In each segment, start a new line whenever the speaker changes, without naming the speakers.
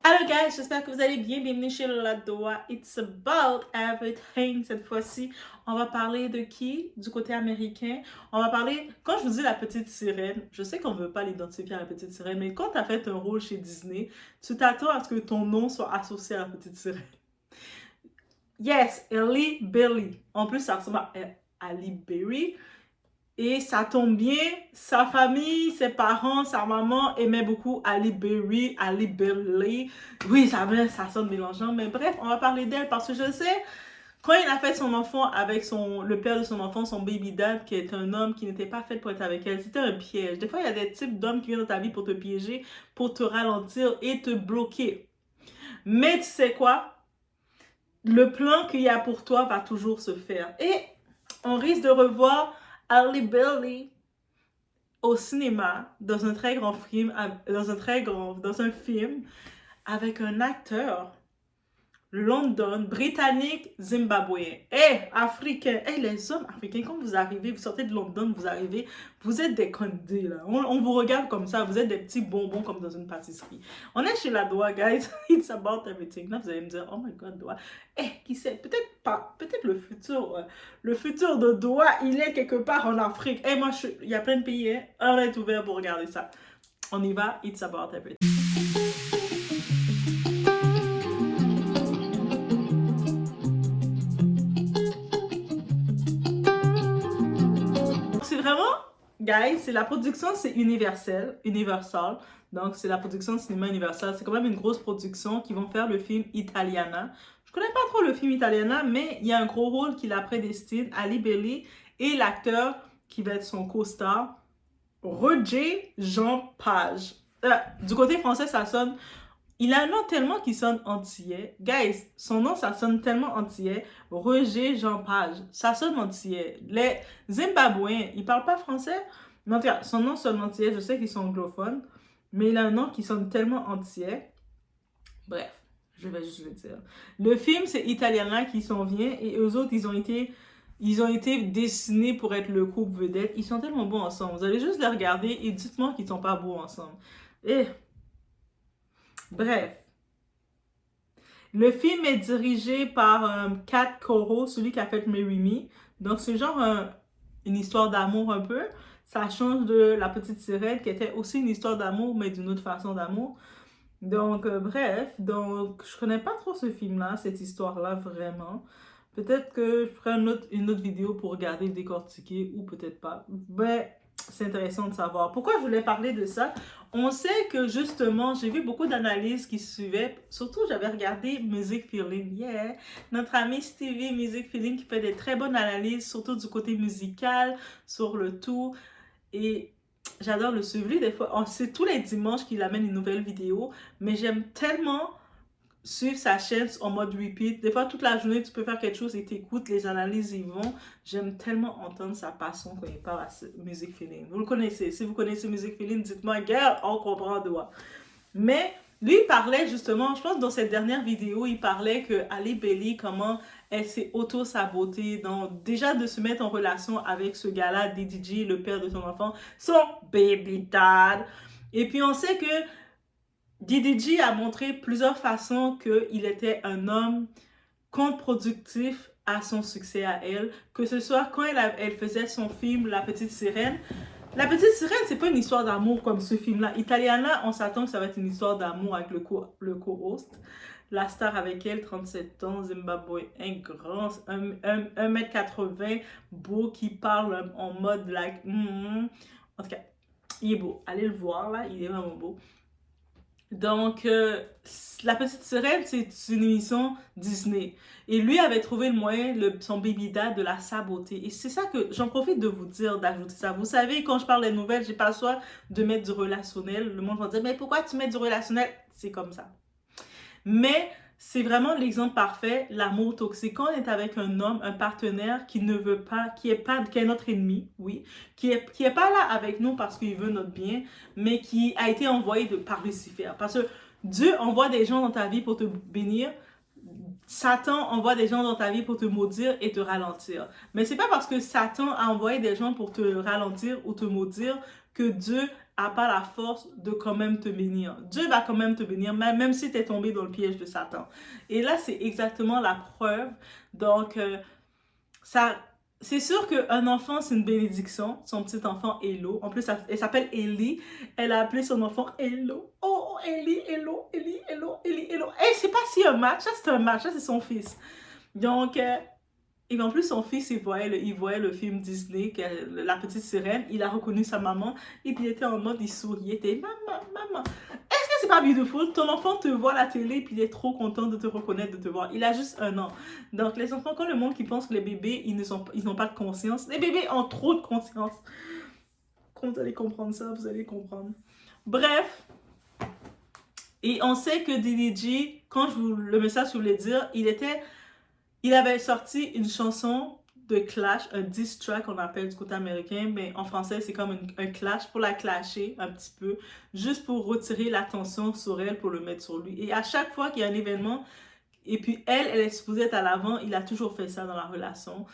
Hello guys, j'espère que vous allez bien. Bienvenue chez La Doa. It's about everything. Cette fois-ci, on va parler de qui? Du côté américain. On va parler, quand je vous dis la petite sirène, je sais qu'on ne veut pas l'identifier à la petite sirène, mais quand tu as fait un rôle chez Disney, tu t'attends à ce que ton nom soit associé à la petite sirène. Yes, Halle Bailey. En plus, ça ressemble à Halle Berry. Et ça tombe bien, sa famille, ses parents, sa maman aimaient beaucoup Halle Berry, Halle Bailey. Oui, ça sonne mélangeant, mais bref, on va parler d'elle parce que je sais, quand il a fait son enfant avec le père de son enfant, son baby dad, qui est un homme qui n'était pas fait pour être avec elle, c'était un piège. Des fois, il y a des types d'hommes qui viennent dans ta vie pour te piéger, pour te ralentir et te bloquer. Mais tu sais quoi? Le plan qu'il y a pour toi va toujours se faire. Et on risque de revoir Halle Bailey au cinéma dans un très grand film, dans un film avec un acteur London, britannique, zimbabwéen. Africain. Les hommes africains, quand vous arrivez, vous sortez de London, vous arrivez, vous êtes des candés, là. On vous regarde comme ça, vous êtes des petits bonbons comme dans une pâtisserie. On est chez la Doa, guys. It's about everything. Là, vous allez me dire, oh my god, Doa. Qui sait? Peut-être pas. Peut-être le futur de Doa, il est quelque part en Afrique. Moi, il y a plein de pays, hein. On est ouvert pour regarder ça. On y va. It's about everything. C'est vraiment, guys, c'est la production, c'est Universal. Donc, c'est la production de cinéma Universal. C'est quand même une grosse production qui vont faire le film Italiana. Je connais pas trop le film Italiana, mais il y a un gros rôle qui la prédestine, Halle Bailey, et l'acteur qui va être son co-star, Roger Jean Page. Du côté français, ça sonne... Il a un nom tellement qui sonne antillais. Guys, son nom, ça sonne tellement antillais. Roger Jean Page. Ça sonne antillais. Les Zimbabwéens, ils parlent pas français. Mais en tout cas, son nom sonne antillais. Je sais qu'ils sont anglophones. Mais il a un nom qui sonne tellement antillais. Bref, je vais juste le dire. Le film, c'est Italiana qui s'en vient. Et eux autres, ils ont été dessinés pour être le couple vedette. Ils sont tellement beaux ensemble. Vous allez juste les regarder et dites-moi qu'ils sont pas beaux ensemble. Bref. Le film est dirigé par Kat Coro, celui qui a fait Marry Me. Donc, c'est genre une histoire d'amour un peu. Ça change de La Petite Sirène, qui était aussi une histoire d'amour, mais d'une autre façon d'amour. Donc, bref. Donc, je connais pas trop ce film-là, cette histoire-là, vraiment. Peut-être que je ferai une autre vidéo pour regarder, décortiquer, ou peut-être pas. Mais c'est intéressant de savoir. Pourquoi je voulais parler de ça? On sait que justement, j'ai vu beaucoup d'analyses qui suivaient. Surtout, j'avais regardé Music Feeling. Yeah! Notre ami Stevie Music Feeling qui fait des très bonnes analyses, surtout du côté musical, sur le tout. Et j'adore le suivre. Lui, des fois, c'est tous les dimanches qu'il amène une nouvelle vidéo. Mais j'aime tellement suivre sa chaîne en mode repeat. Des fois, toute la journée, tu peux faire quelque chose et t'écoutes, les analyses y vont. J'aime tellement entendre sa passion quand il parle à Music Feeling. Vous le connaissez. Si vous connaissez Music Feeling, dites-moi, girl, on comprend de quoi. Mais lui, il parlait justement, je pense dans cette dernière vidéo, il parlait que Halle Bailey, comment elle s'est auto-sabotée, déjà de se mettre en relation avec ce gars-là, DDG, le père de son enfant, son baby dad. Et puis on sait que DDG a montré plusieurs façons qu'il était un homme contre-productif à son succès à elle, que ce soit quand elle faisait son film La Petite Sirène. La Petite Sirène, c'est pas une histoire d'amour comme ce film-là. Italiana, on s'attend que ça va être une histoire d'amour avec le co-host. La star avec elle, 37 ans, Zimbabwe, un grand, 1m80, beau, qui parle en mode like... En tout cas, il est beau. Allez le voir, là, il est vraiment beau. Donc, La Petite Sirène, c'est une émission Disney. Et lui avait trouvé le moyen, son baby dad, de la saboter. Et c'est ça que j'en profite de vous dire, d'ajouter ça. Vous savez, quand je parle des nouvelles, j'ai pas le choix de mettre du relationnel. Le monde va dire, mais pourquoi tu mets du relationnel? C'est comme ça. Mais c'est vraiment l'exemple parfait, l'amour toxique. Quand on est avec un homme, un partenaire qui ne veut pas, qui est notre ennemi, oui, qui est pas là avec nous parce qu'il veut notre bien, mais qui a été envoyé par Lucifer. Parce que Dieu envoie des gens dans ta vie pour te bénir. Satan envoie des gens dans ta vie pour te maudire et te ralentir. Mais c'est pas parce que Satan a envoyé des gens pour te ralentir ou te maudire que Dieu n'a pas la force de quand même te bénir. Dieu va quand même te bénir, même si tu es tombé dans le piège de Satan. Et là, c'est exactement la preuve. Donc, ça, c'est sûr qu'un enfant, c'est une bénédiction. Son petit enfant, Hello. En plus, elle s'appelle Ellie. Elle a appelé son enfant Hello. Oh, Ellie, Hello, Ellie, Hello, Ellie, Hello. Hey, c'est pas si un match. Ça, c'est un match. Ça, c'est son fils. Donc, et en plus, son fils, il voyait le film Disney, La Petite Sirène. Il a reconnu sa maman. Et puis, il était en mode, il souriait. Il était, maman, maman. Est-ce que c'est pas beautiful? Ton enfant te voit à la télé, puis il est trop content de te reconnaître, de te voir. Il a juste 1 an. Donc, les enfants, quand le monde qui pense que les bébés, ils n'ont pas de conscience. Les bébés ont trop de conscience. Quand vous allez comprendre ça, vous allez comprendre. Bref. Et on sait que DDG, quand le message que je voulais dire, il avait sorti une chanson de clash, un diss track on appelle du côté américain, mais en français c'est comme un clash pour la clasher un petit peu, juste pour retirer l'attention sur elle, pour le mettre sur lui. Et à chaque fois qu'il y a un événement, et puis elle est supposée être à l'avant, il a toujours fait ça dans la relation,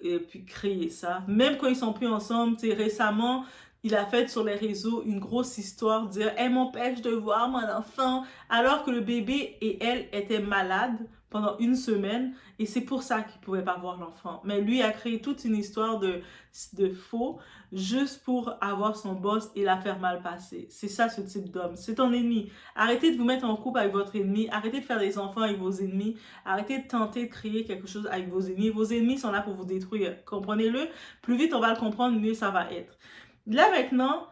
et puis créer ça. Même quand ils sont plus ensemble, tu sais, récemment, il a fait sur les réseaux une grosse histoire, dire « Elle m'empêche de voir mon enfant », alors que le bébé et elle étaient malades pendant 1 semaine, et c'est pour ça qu'il ne pouvait pas voir l'enfant. Mais lui a créé toute une histoire de faux, juste pour avoir son boss et la faire mal passer. C'est ça, ce type d'homme. C'est ton ennemi. Arrêtez de vous mettre en couple avec votre ennemi. Arrêtez de faire des enfants avec vos ennemis. Arrêtez de tenter de créer quelque chose avec vos ennemis. Vos ennemis sont là pour vous détruire. Comprenez-le. Plus vite on va le comprendre, mieux ça va être. Là maintenant,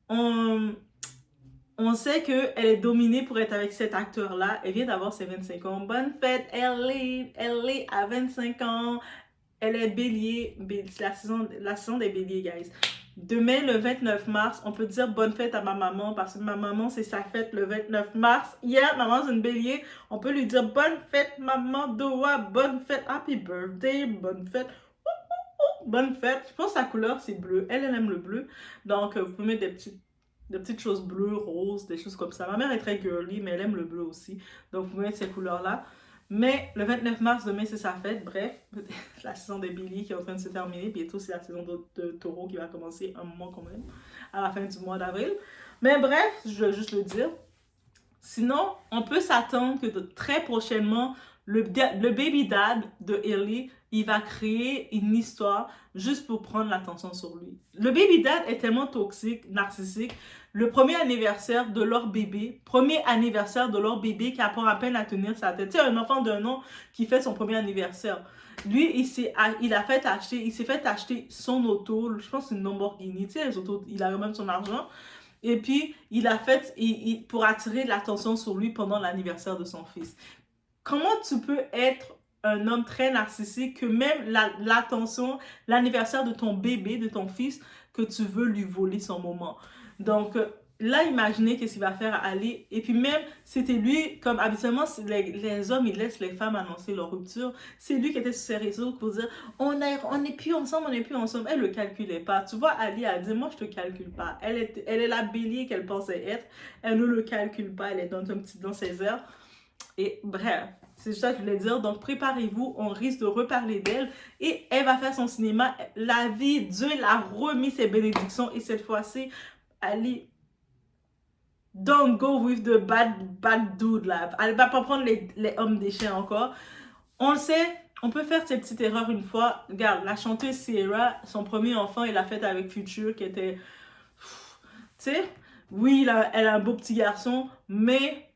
on sait qu'elle est dominée pour être avec cet acteur-là. Elle vient d'avoir ses 25 ans. Bonne fête, Ellie a 25 ans. Elle est bélier. C'est la saison des béliers, guys. Demain, le 29 mars, on peut dire bonne fête à ma maman parce que ma maman, c'est sa fête le 29 mars. Yeah, maman, c'est une bélier. On peut lui dire bonne fête, maman Doa. Bonne fête, happy birthday, bonne fête. Bonne fête. Je pense que sa couleur, c'est bleu. Elle aime le bleu. Donc, vous pouvez mettre des petites choses bleues, roses, des choses comme ça. Ma mère est très girly, mais elle aime le bleu aussi. Donc, vous pouvez mettre ces couleurs-là. Mais le 29 mars, demain, c'est sa fête. Bref, la saison des béliers qui est en train de se terminer. Bientôt, c'est la saison de taureau qui va commencer un moment quand même, à la fin du mois d'avril. Mais bref, je vais juste le dire. Sinon, on peut s'attendre que très prochainement, le baby dad de Ellie, il va créer une histoire juste pour prendre l'attention sur lui. Le baby dad est tellement toxique, narcissique. Le premier anniversaire de leur bébé qui apprend à peine à tenir sa tête. Tu sais, un enfant d'1 an qui fait son premier anniversaire. Lui, il s'est fait acheter son auto, je pense une Lamborghini, tu sais, les autos, il a même son argent. Et puis, il a fait pour attirer l'attention sur lui pendant l'anniversaire de son fils. Comment tu peux être un homme très narcissique que même l'attention, l'anniversaire de ton bébé, de ton fils, que tu veux lui voler son moment? Donc, là, imaginez qu'est-ce qu'il va faire à Ali. Et puis même, c'était lui, comme habituellement, les hommes, ils laissent les femmes annoncer leur rupture. C'est lui qui était sur ses réseaux pour dire, on n'est plus ensemble, on n'est plus ensemble. Elle ne le calculait pas. Tu vois, Ali a dit, moi, je ne te calcule pas. Elle est la bélier qu'elle pensait être. Elle ne le calcule pas. Elle est dans ses airs. Et bref, c'est ça que je voulais dire. Donc, préparez-vous, on risque de reparler d'elle. Et elle va faire son cinéma. La vie, Dieu l'a remis ses bénédictions. Et cette fois-ci, Ali, don't go with the bad dude là. Elle va pas prendre les hommes déchets encore. On le sait, on peut faire ces petites erreurs une fois. Regarde, la chanteuse Sierra, son premier enfant, elle l'a fait avec Future, qui était... Tu sais, oui, elle a un beau petit garçon, mais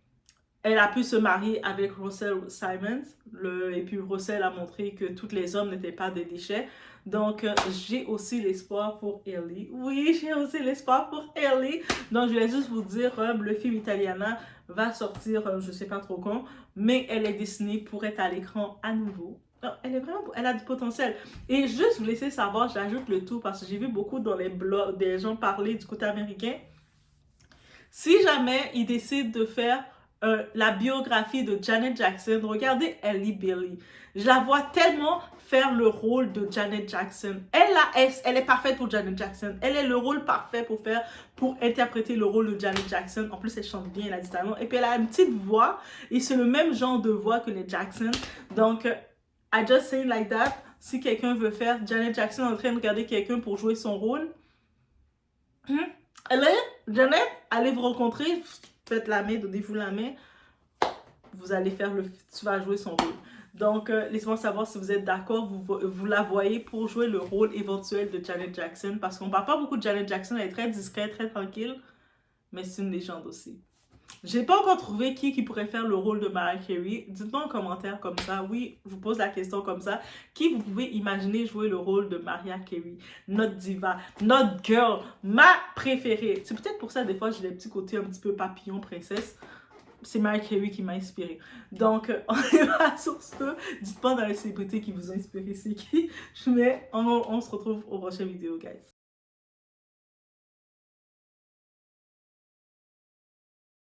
elle a pu se marier avec Russell Simons. Et puis Russell a montré que tous les hommes n'étaient pas des déchets. Donc, j'ai aussi l'espoir pour Ellie. Oui, j'ai aussi l'espoir pour Ellie. Donc, je vais juste vous dire, le film Italiana va sortir, je ne sais pas trop quand, mais elle est destinée pour être à l'écran à nouveau. Non, elle a du potentiel. Et juste vous laisser savoir, j'ajoute le tout parce que j'ai vu beaucoup dans les blogs des gens parler du côté américain. Si jamais ils décident de faire la biographie de Janet Jackson, regardez Ellie Bailey. Je la vois tellement faire le rôle de Janet Jackson. Elle est parfaite pour Janet Jackson. Elle est le rôle parfait pour interpréter le rôle de Janet Jackson. En plus, elle chante bien, elle a du talent. Et puis, elle a une petite voix. Et c'est le même genre de voix que les Jackson. Donc, I just say like that. Si quelqu'un veut faire Janet Jackson en train de regarder quelqu'un pour jouer son rôle, Allez, Janet, allez vous rencontrer, faites la main, donnez-vous la main. Vous allez faire tu vas jouer son rôle. Donc, laissez-moi savoir si vous êtes d'accord, vous la voyez pour jouer le rôle éventuel de Janet Jackson, parce qu'on parle pas beaucoup de Janet Jackson, elle est très discrète, très tranquille, mais c'est une légende aussi. J'ai pas encore trouvé qui pourrait faire le rôle de Mariah Carey. Dites-moi en commentaire comme ça. Oui, je vous pose la question comme ça. Qui vous pouvez imaginer jouer le rôle de Mariah Carey? Notre diva, notre girl, ma préférée. C'est peut-être pour ça, des fois, j'ai des petits côtés un petit peu papillon, princesse. C'est Mariah Carey qui m'a inspirée. Donc, on est pas sur ce. Dites-moi dans les célébrités qui vous ont inspiré, c'est qui. Mais on se retrouve au prochain vidéo, guys.